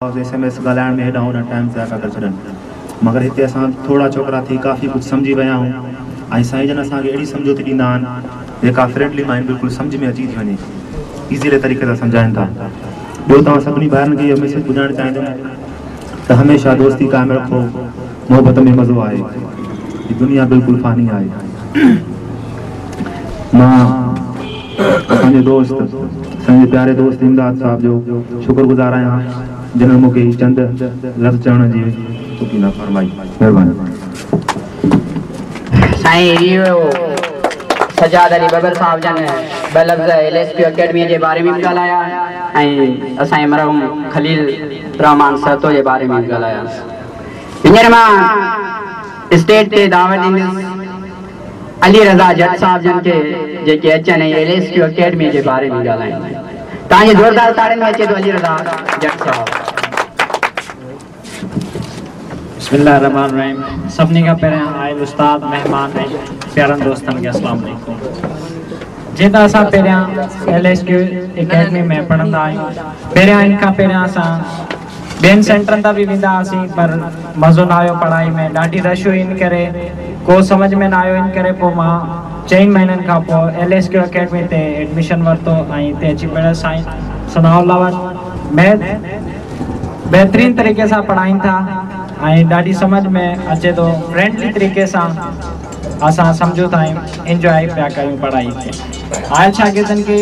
SMS ॻाल्हाइण में हेॾा होॾा टाइम ज़ाया करे छॾनि, मगर हिते असां थोड़ा छोकिरा थी काफ़ी कुछ समझी विया आहियूं ऐं साईं जन असांखे अहिड़ी सम्झोती ॾींदा आहिनि जेका फ्रेंडली माइंड बिल्कुलु सम्झ में अची थी वञे, ईज़ीली तरीक़े सां सम्झाइनि था। ॿियो तव्हां सभिनी ॿारनि खे इहो मैसेज ॿुधाइणु चाहींदुमि त हमेशह दोस्ती क़ाइमु रखो, मोहबत में मज़ो आहे, हीअ दुनिया बिल्कुलु फ़ानी आहे। मां असांजे दोस्त असांजे प्यारे दोस्त इमदाद साहब जो शुक्रगुज़ार आहियां जिन्होंने मूंखे चंद लफ़्ज़ चवण जी तौक़ीद फरमाई। महिरबानी। साईं सजाद अली बबर साहब जन ॿ लफ़्ज़ LSP अकेडमी के बारे में ॻाल्हाया ऐं असांजे मरहूम खलील रहमान सहतो के बारे में ॻाल्हाया। हींअर मां स्टेज ते दावत ॾींदुसि अली रज़ा जट साहब जन के जेके अचनि ऐं LSP अकेडमी के बारे में ॻाल्हाइनि। तव्हांजे ज़ोरदार ताड़ियुनि में अचे तो अली रज़ा जट साहब। बिस्मिल्लाहिर्रहमानिर्रहीम। सभिनी खां पहिरियां आयल उस्ताद मेहमान ऐं प्यारनि दोस्तनि खे अस्सलाम वालेकुम। जीअं त असां पहिरियां LSP अकेडमी में पढ़ंदा आहियूं, पहिरियां इन खां पहिरियां असां ॿियनि सेंटरनि तां बि वेंदा हुआसीं, पर मज़ो न आयो पढ़ाई में, ॾाढी रश हुई, इन करे को समझ में न आयो। इन करे पोइ मां 4 महीननि खां पोइ LSP अकेडमी ते एडमिशन वरितो ऐं हिते अची पढ़ियो। साईं सनाउल्लाह वटि मैथ बेहतरीन तरीक़े सां पढ़ाइनि था ऐं ॾाढी समझ में अचे थो, फ्रेंडली तरीक़े सां असां सम्झूं था, इंजॉय पिया कयूं पढ़ाई ते। आयल शागिर्दनि खे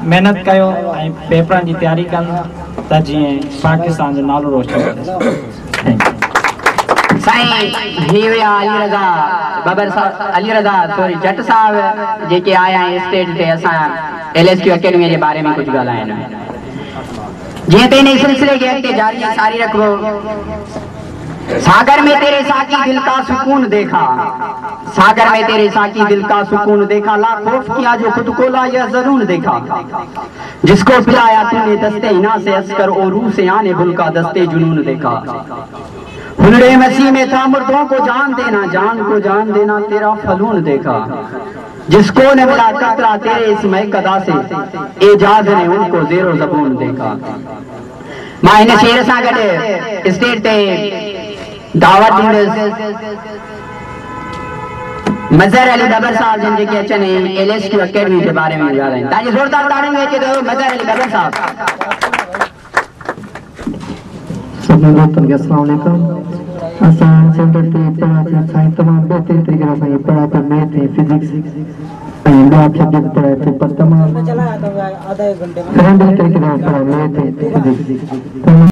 महिनत कयो ऐं पेपरनि जी तयारी कनि त जीअं पाकिस्तान जो नालो रोशन करे। साईं ही हुआ अली रज़ा बबर साहब, अली रज़ा सॉरी जट साहब जेके आया हैं स्टेज ते असां LSP अकेडमी के बारे में कुछ ॻाल्हाइनि। जीअं त इन सिलसिले के अॻिते जारी सारी रखो। सागर में तेरे साकी दिल का सुकून देखा, सागर में तेरे साकी दिल का सुकून देखा, ला खौफ किया जो खुद को ला यह जरूर देखा, जिसको पिलाया तूने दस्ते इना से अस्कर और रूह से आने भुल का दस्ते जुनून देखा। हुनरे मसीह में था मुर्दों को जान देना, जान को जान देना तेरा फलून देखा, जिसको ने मिला कतरा तेरे इसमें कदा से एजाज ने उनको जेरो ज़बून देखा। मां इन शेर सां गॾु स्टेज ते दावत ॾींदुसि मज़हर अली बबर साहब जिन जेके अचनि LSP अकेडमी के बारे में ॻाल्हाइनि। तव्हांजी ज़ोरदार ताड़ियुनि में अचे थो मज़हर अली बबर साहब। सभी दोस्तों के अस्सलाम वालेकुम। असां सेंटर ते पढ़ाई साईं तमामु बेहतरीन तरीक़े सां ये पढ़ाई पर मैथ ऐं फिजिक्स ऐं ॿिया सब्जेक्ट पढ़ाए थो, पर तमामु फ्रेंडली तरीक़े सां पढ़ाई मैथ ऐं फिजिक्स।